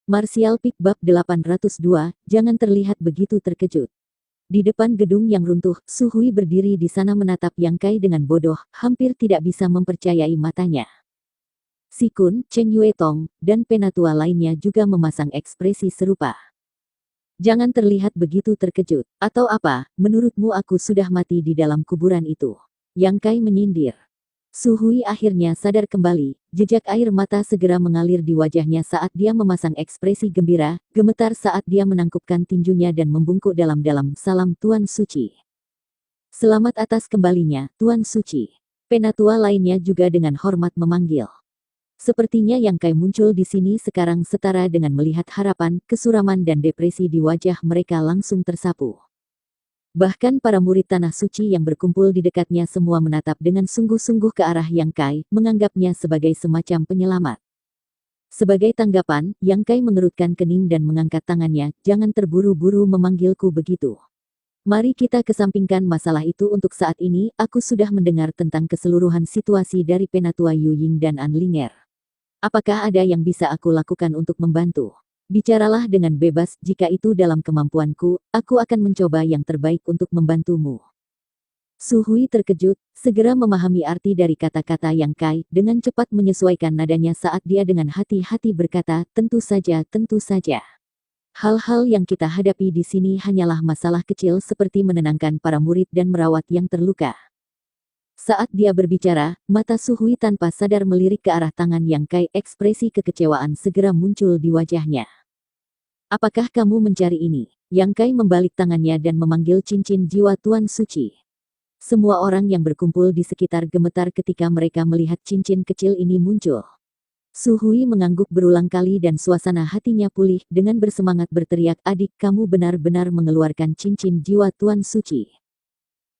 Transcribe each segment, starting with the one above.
Martial Peak Bab 802, jangan terlihat begitu terkejut. Di depan gedung yang runtuh, Su Hui berdiri di sana menatap Yang Kai dengan bodoh, hampir tidak bisa mempercayai matanya. Si Kun, Cheng Yue Tong, dan penatua lainnya juga memasang ekspresi serupa. Jangan terlihat begitu terkejut. Atau apa, menurutmu aku sudah mati di dalam kuburan itu? Yang Kai menyindir. Su Hui akhirnya sadar kembali, jejak air mata segera mengalir di wajahnya saat dia memasang ekspresi gembira, gemetar saat dia menangkupkan tinjunya dan membungkuk dalam-dalam, salam Tuan Suci. Selamat atas kembalinya, Tuan Suci. Penatua lainnya juga dengan hormat memanggil. Sepertinya Yang Kai muncul di sini sekarang setara dengan melihat harapan, kesuraman dan depresi di wajah mereka langsung tersapu. Bahkan para murid Tanah Suci yang berkumpul di dekatnya semua menatap dengan sungguh-sungguh ke arah Yang Kai, menganggapnya sebagai semacam penyelamat. Sebagai tanggapan, Yang Kai mengerutkan kening dan mengangkat tangannya, jangan terburu-buru memanggilku begitu. Mari kita kesampingkan masalah itu untuk saat ini, aku sudah mendengar tentang keseluruhan situasi dari Penatua Yu Ying dan An Linger. Apakah ada yang bisa aku lakukan untuk membantu? Bicaralah dengan bebas, jika itu dalam kemampuanku, aku akan mencoba yang terbaik untuk membantumu. Su Hui terkejut, segera memahami arti dari kata-kata Yang Kai, dengan cepat menyesuaikan nadanya saat dia dengan hati-hati berkata, tentu saja, tentu saja. Hal-hal yang kita hadapi di sini hanyalah masalah kecil seperti menenangkan para murid dan merawat yang terluka. Saat dia berbicara, mata Su Hui tanpa sadar melirik ke arah tangan Yang Kai, ekspresi kekecewaan segera muncul di wajahnya. Apakah kamu mencari ini? Yang Kai membalik tangannya dan memanggil cincin jiwa Tuan Suci. Semua orang yang berkumpul di sekitar gemetar ketika mereka melihat cincin kecil ini muncul. Su Hui mengangguk berulang kali dan suasana hatinya pulih, dengan bersemangat berteriak, adik, kamu benar-benar mengeluarkan cincin jiwa Tuan Suci.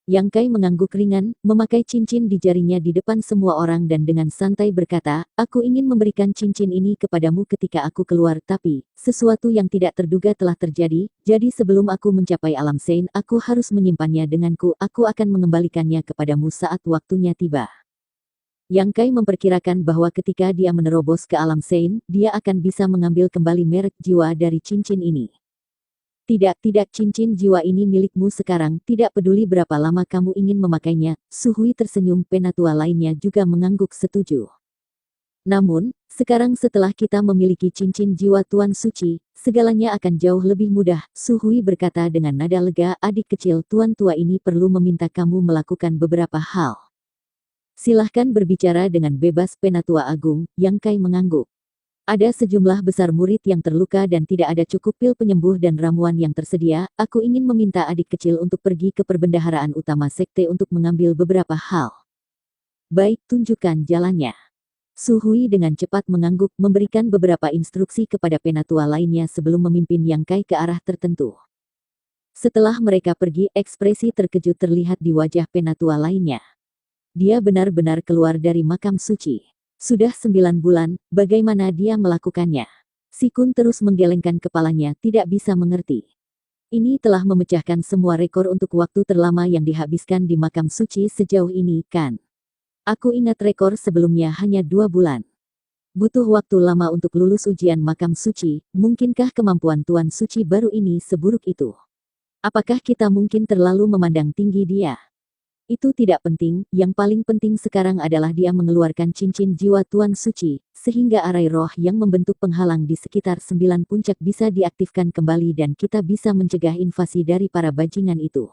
Yang Kai mengangguk ringan, memakai cincin di jarinya di depan semua orang dan dengan santai berkata, aku ingin memberikan cincin ini kepadamu ketika aku keluar, tapi sesuatu yang tidak terduga telah terjadi, jadi sebelum aku mencapai alam Sein, aku harus menyimpannya denganku, aku akan mengembalikannya kepadamu saat waktunya tiba. Yang Kai memperkirakan bahwa ketika dia menerobos ke alam Sein, dia akan bisa mengambil kembali merek jiwa dari cincin ini. Tidak, cincin jiwa ini milikmu sekarang, tidak peduli berapa lama kamu ingin memakainya. Su Hui tersenyum, penatua lainnya juga mengangguk setuju. Namun, sekarang setelah kita memiliki cincin jiwa Tuan Suci, segalanya akan jauh lebih mudah, Su Hui berkata dengan nada lega, adik kecil Tuan tua ini perlu meminta kamu melakukan beberapa hal. Silahkan berbicara dengan bebas, penatua agung. Yang Kai mengangguk. Ada sejumlah besar murid yang terluka dan tidak ada cukup pil penyembuh dan ramuan yang tersedia, aku ingin meminta adik kecil untuk pergi ke perbendaharaan utama sekte untuk mengambil beberapa hal. Baik, tunjukkan jalannya. Su Hui dengan cepat mengangguk, memberikan beberapa instruksi kepada penatua lainnya sebelum memimpin Yang Kai ke arah tertentu. Setelah mereka pergi, ekspresi terkejut terlihat di wajah penatua lainnya. Dia benar-benar keluar dari makam suci. Sudah 9 bulan, bagaimana dia melakukannya? Si Kun terus menggelengkan kepalanya, tidak bisa mengerti. Ini telah memecahkan semua rekor untuk waktu terlama yang dihabiskan di makam suci sejauh ini, kan? Aku ingat rekor sebelumnya hanya 2 bulan. Butuh waktu lama untuk lulus ujian makam suci, mungkinkah kemampuan Tuan Suci baru ini seburuk itu? Apakah kita mungkin terlalu memandang tinggi dia? Itu tidak penting, yang paling penting sekarang adalah dia mengeluarkan cincin jiwa Tuan Suci, sehingga arai roh yang membentuk penghalang di sekitar 9 puncak bisa diaktifkan kembali dan kita bisa mencegah invasi dari para bajingan itu.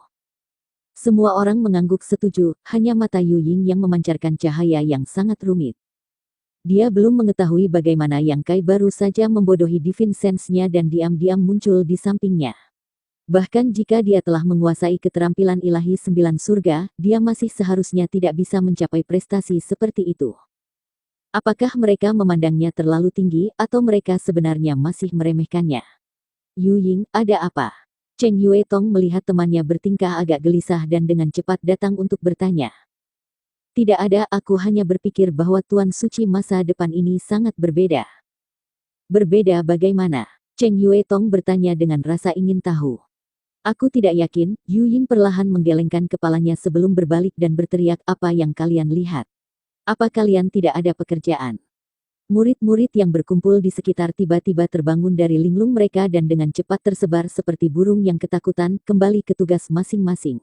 Semua orang mengangguk setuju, hanya mata Yu Ying yang memancarkan cahaya yang sangat rumit. Dia belum mengetahui bagaimana Yang Kai baru saja membodohi Divine Sense-nya dan diam-diam muncul di sampingnya. Bahkan jika dia telah menguasai keterampilan ilahi 9 surga, dia masih seharusnya tidak bisa mencapai prestasi seperti itu. Apakah mereka memandangnya terlalu tinggi, atau mereka sebenarnya masih meremehkannya? Yu Ying, ada apa? Cheng Yue Tong melihat temannya bertingkah agak gelisah dan dengan cepat datang untuk bertanya. Tidak ada, aku hanya berpikir bahwa Tuan Suci masa depan ini sangat berbeda. Berbeda bagaimana? Cheng Yue Tong bertanya dengan rasa ingin tahu. Aku tidak yakin, Yu Ying perlahan menggelengkan kepalanya sebelum berbalik dan berteriak, apa yang kalian lihat? Apa kalian tidak ada pekerjaan? Murid-murid yang berkumpul di sekitar tiba-tiba terbangun dari linglung mereka dan dengan cepat tersebar seperti burung yang ketakutan kembali ke tugas masing-masing.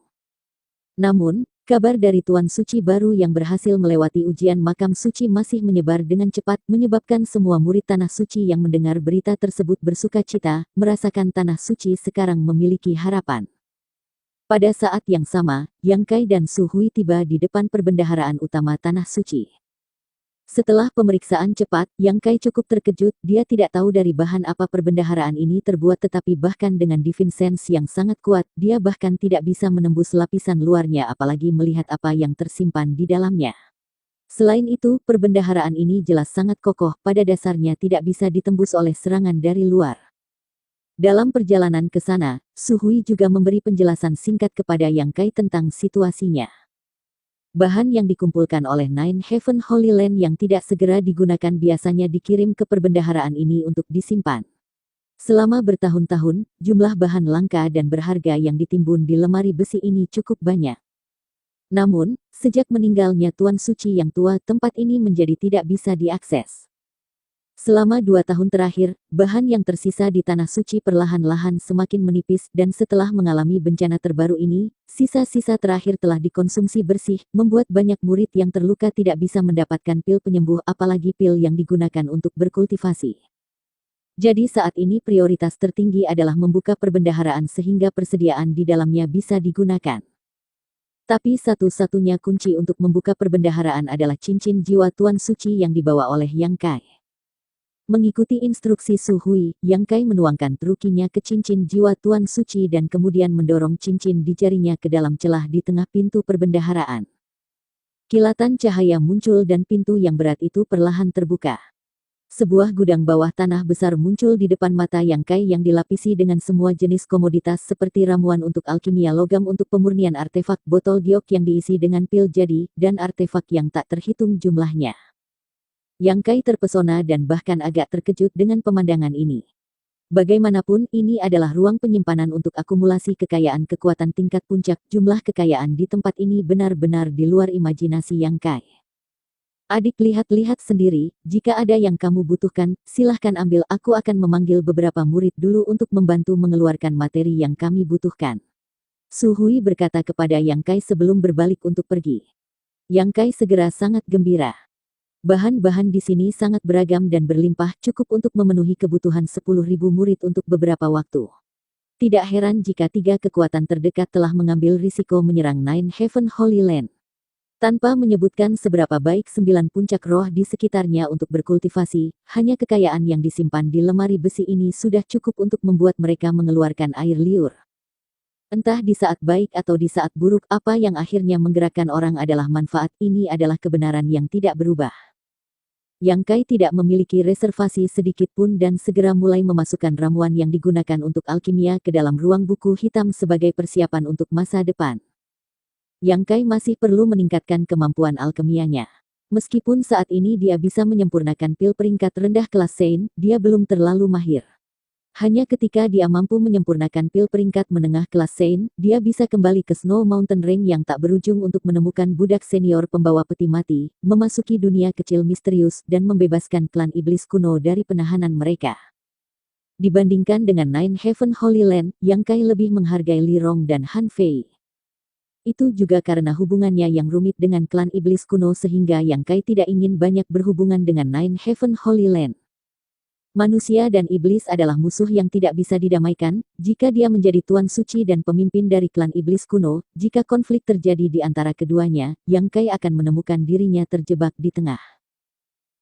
Namun, kabar dari Tuan Suci baru yang berhasil melewati ujian makam suci masih menyebar dengan cepat menyebabkan semua murid Tanah Suci yang mendengar berita tersebut bersuka cita, merasakan Tanah Suci sekarang memiliki harapan. Pada saat yang sama, Yang Kai dan Su Hui tiba di depan perbendaharaan utama Tanah Suci. Setelah pemeriksaan cepat, Yang Kai cukup terkejut, dia tidak tahu dari bahan apa perbendaharaan ini terbuat tetapi bahkan dengan divine sense yang sangat kuat, dia bahkan tidak bisa menembus lapisan luarnya apalagi melihat apa yang tersimpan di dalamnya. Selain itu, perbendaharaan ini jelas sangat kokoh, pada dasarnya tidak bisa ditembus oleh serangan dari luar. Dalam perjalanan ke sana, Su Hui juga memberi penjelasan singkat kepada Yang Kai tentang situasinya. Bahan yang dikumpulkan oleh Nine Heaven Holy Land yang tidak segera digunakan biasanya dikirim ke perbendaharaan ini untuk disimpan. Selama bertahun-tahun, jumlah bahan langka dan berharga yang ditimbun di lemari besi ini cukup banyak. Namun, sejak meninggalnya Tuan Suci yang tua, tempat ini menjadi tidak bisa diakses. Selama 2 tahun terakhir, bahan yang tersisa di Tanah Suci perlahan-lahan semakin menipis dan setelah mengalami bencana terbaru ini, sisa-sisa terakhir telah dikonsumsi bersih, membuat banyak murid yang terluka tidak bisa mendapatkan pil penyembuh apalagi pil yang digunakan untuk berkultivasi. Jadi saat ini prioritas tertinggi adalah membuka perbendaharaan sehingga persediaan di dalamnya bisa digunakan. Tapi satu-satunya kunci untuk membuka perbendaharaan adalah cincin jiwa Tuan Suci yang dibawa oleh Yang Kai. Mengikuti instruksi Su Hui, Yang Kai menuangkan trukinya ke cincin jiwa Tuan Suci dan kemudian mendorong cincin di jarinya ke dalam celah di tengah pintu perbendaharaan. Kilatan cahaya muncul dan pintu yang berat itu perlahan terbuka. Sebuah gudang bawah tanah besar muncul di depan mata Yang Kai yang dilapisi dengan semua jenis komoditas seperti ramuan untuk alkimia logam untuk pemurnian artefak botol giok yang diisi dengan pil jadi, dan artefak yang tak terhitung jumlahnya. Yang Kai terpesona dan bahkan agak terkejut dengan pemandangan ini. Bagaimanapun, ini adalah ruang penyimpanan untuk akumulasi kekayaan kekuatan tingkat puncak. Jumlah kekayaan di tempat ini benar-benar di luar imajinasi Yang Kai. Adik, lihat-lihat sendiri, jika ada yang kamu butuhkan, silahkan ambil. Aku akan memanggil beberapa murid dulu untuk membantu mengeluarkan materi yang kami butuhkan. Su Hui berkata kepada Yang Kai sebelum berbalik untuk pergi. Yang Kai segera sangat gembira. Bahan-bahan di sini sangat beragam dan berlimpah, cukup untuk memenuhi kebutuhan 10.000 murid untuk beberapa waktu. Tidak heran jika 3 kekuatan terdekat telah mengambil risiko menyerang Nine Heaven Holy Land. Tanpa menyebutkan seberapa baik 9 puncak roh di sekitarnya untuk berkultivasi, hanya kekayaan yang disimpan di lemari besi ini sudah cukup untuk membuat mereka mengeluarkan air liur. Entah di saat baik atau di saat buruk, apa yang akhirnya menggerakkan orang adalah manfaat. Ini adalah kebenaran yang tidak berubah. Yang Kai tidak memiliki reservasi sedikit pun dan segera mulai memasukkan ramuan yang digunakan untuk alkimia ke dalam ruang buku hitam sebagai persiapan untuk masa depan. Yang Kai masih perlu meningkatkan kemampuan alkimianya. Meskipun saat ini dia bisa menyempurnakan pil peringkat rendah kelas Sein, dia belum terlalu mahir. Hanya ketika dia mampu menyempurnakan pil peringkat menengah kelas Sein, dia bisa kembali ke Snow Mountain Ring yang tak berujung untuk menemukan budak senior pembawa peti mati, memasuki dunia kecil misterius, dan membebaskan klan iblis kuno dari penahanan mereka. Dibandingkan dengan Nine Heaven Holy Land, Yang Kai lebih menghargai Li Rong dan Han Fei. Itu juga karena hubungannya yang rumit dengan klan iblis kuno sehingga Yang Kai tidak ingin banyak berhubungan dengan Nine Heaven Holy Land. Manusia dan iblis adalah musuh yang tidak bisa didamaikan. Jika dia menjadi Tuan Suci dan pemimpin dari klan iblis kuno, jika konflik terjadi di antara keduanya, Yang Kai akan menemukan dirinya terjebak di tengah.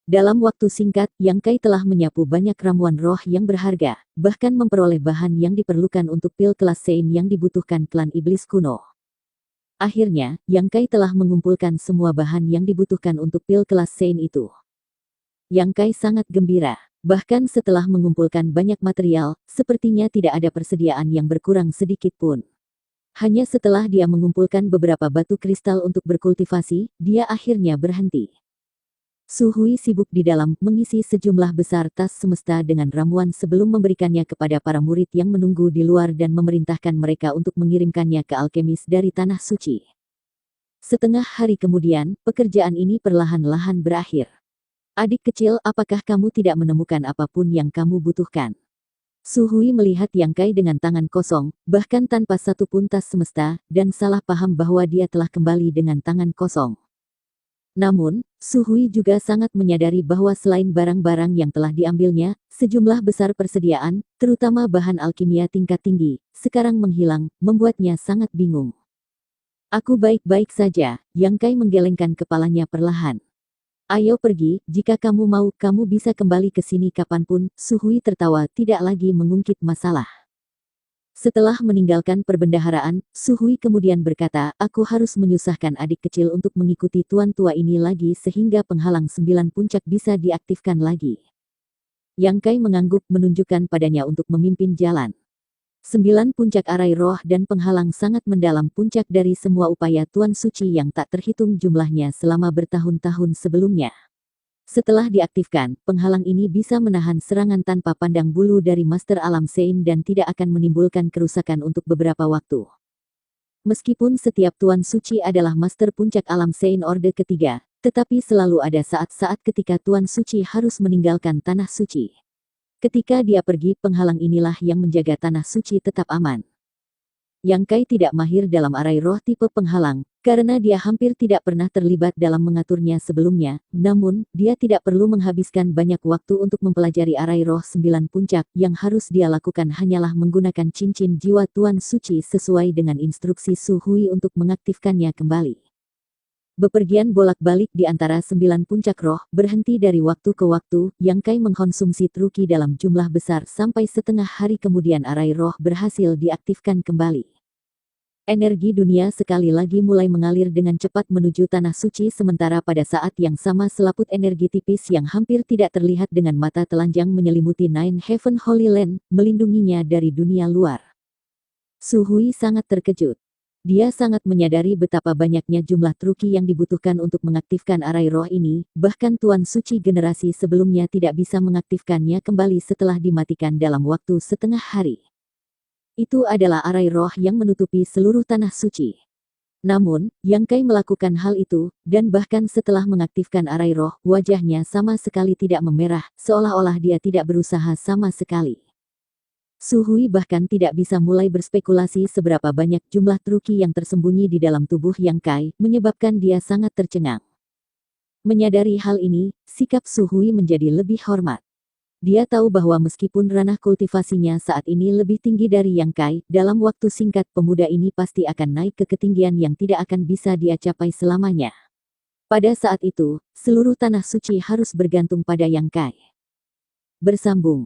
Dalam waktu singkat, Yang Kai telah menyapu banyak ramuan roh yang berharga, bahkan memperoleh bahan yang diperlukan untuk pil kelas Sein yang dibutuhkan klan iblis kuno. Akhirnya, Yang Kai telah mengumpulkan semua bahan yang dibutuhkan untuk pil kelas Sein itu. Yang Kai sangat gembira. Bahkan setelah mengumpulkan banyak material, sepertinya tidak ada persediaan yang berkurang sedikit pun. Hanya setelah dia mengumpulkan beberapa batu kristal untuk berkultivasi, dia akhirnya berhenti. Su Hui sibuk di dalam, mengisi sejumlah besar tas semesta dengan ramuan sebelum memberikannya kepada para murid yang menunggu di luar dan memerintahkan mereka untuk mengirimkannya ke alkemis dari Tanah Suci. Setengah hari kemudian, pekerjaan ini perlahan-lahan berakhir. Adik kecil, apakah kamu tidak menemukan apapun yang kamu butuhkan? Su Hui melihat Yang Kai dengan tangan kosong, bahkan tanpa satu pun tas semesta, dan salah paham bahwa dia telah kembali dengan tangan kosong. Namun, Su Hui juga sangat menyadari bahwa selain barang-barang yang telah diambilnya, sejumlah besar persediaan, terutama bahan alkimia tingkat tinggi, sekarang menghilang, membuatnya sangat bingung. Aku baik-baik saja, Yang Kai menggelengkan kepalanya perlahan. Ayo pergi, jika kamu mau, kamu bisa kembali ke sini kapanpun. Su Hui tertawa, tidak lagi mengungkit masalah. Setelah meninggalkan perbendaharaan, Su Hui kemudian berkata, aku harus menyusahkan adik kecil untuk mengikuti tuan tua ini lagi sehingga penghalang 9 puncak bisa diaktifkan lagi. Yang Kai mengangguk menunjukkan padanya untuk memimpin jalan. 9 puncak arai roh dan penghalang sangat mendalam, puncak dari semua upaya Tuan Suci yang tak terhitung jumlahnya selama bertahun-tahun sebelumnya. Setelah diaktifkan, penghalang ini bisa menahan serangan tanpa pandang bulu dari Master Alam Sein dan tidak akan menimbulkan kerusakan untuk beberapa waktu. Meskipun setiap Tuan Suci adalah Master Puncak Alam Sein Orde ketiga, tetapi selalu ada saat-saat ketika Tuan Suci harus meninggalkan Tanah Suci. Ketika dia pergi, penghalang inilah yang menjaga Tanah Suci tetap aman. Yang Kai tidak mahir dalam arai roh tipe penghalang, karena dia hampir tidak pernah terlibat dalam mengaturnya sebelumnya, namun, dia tidak perlu menghabiskan banyak waktu untuk mempelajari arai roh 9 puncak, yang harus dia lakukan hanyalah menggunakan cincin jiwa Tuan Suci sesuai dengan instruksi Su Hui untuk mengaktifkannya kembali. Bepergian bolak-balik di antara 9 puncak roh, berhenti dari waktu ke waktu, Yang Kai mengkonsumsi truki dalam jumlah besar sampai setengah hari kemudian arai roh berhasil diaktifkan kembali. Energi dunia sekali lagi mulai mengalir dengan cepat menuju Tanah Suci sementara pada saat yang sama selaput energi tipis yang hampir tidak terlihat dengan mata telanjang menyelimuti Nine Heaven Holy Land, melindunginya dari dunia luar. Su Hui sangat terkejut. Dia sangat menyadari betapa banyaknya jumlah truki yang dibutuhkan untuk mengaktifkan arai roh ini, bahkan Tuan Suci generasi sebelumnya tidak bisa mengaktifkannya kembali setelah dimatikan dalam waktu setengah hari. Itu adalah arai roh yang menutupi seluruh Tanah Suci. Namun, Yang Kai melakukan hal itu, dan bahkan setelah mengaktifkan arai roh, wajahnya sama sekali tidak memerah, seolah-olah dia tidak berusaha sama sekali. Su Hui bahkan tidak bisa mulai berspekulasi seberapa banyak jumlah truki yang tersembunyi di dalam tubuh Yang Kai, menyebabkan dia sangat tercengang. Menyadari hal ini, sikap Su Hui menjadi lebih hormat. Dia tahu bahwa meskipun ranah kultivasinya saat ini lebih tinggi dari Yang Kai, dalam waktu singkat pemuda ini pasti akan naik ke ketinggian yang tidak akan bisa dia capai selamanya. Pada saat itu, seluruh Tanah Suci harus bergantung pada Yang Kai. Bersambung.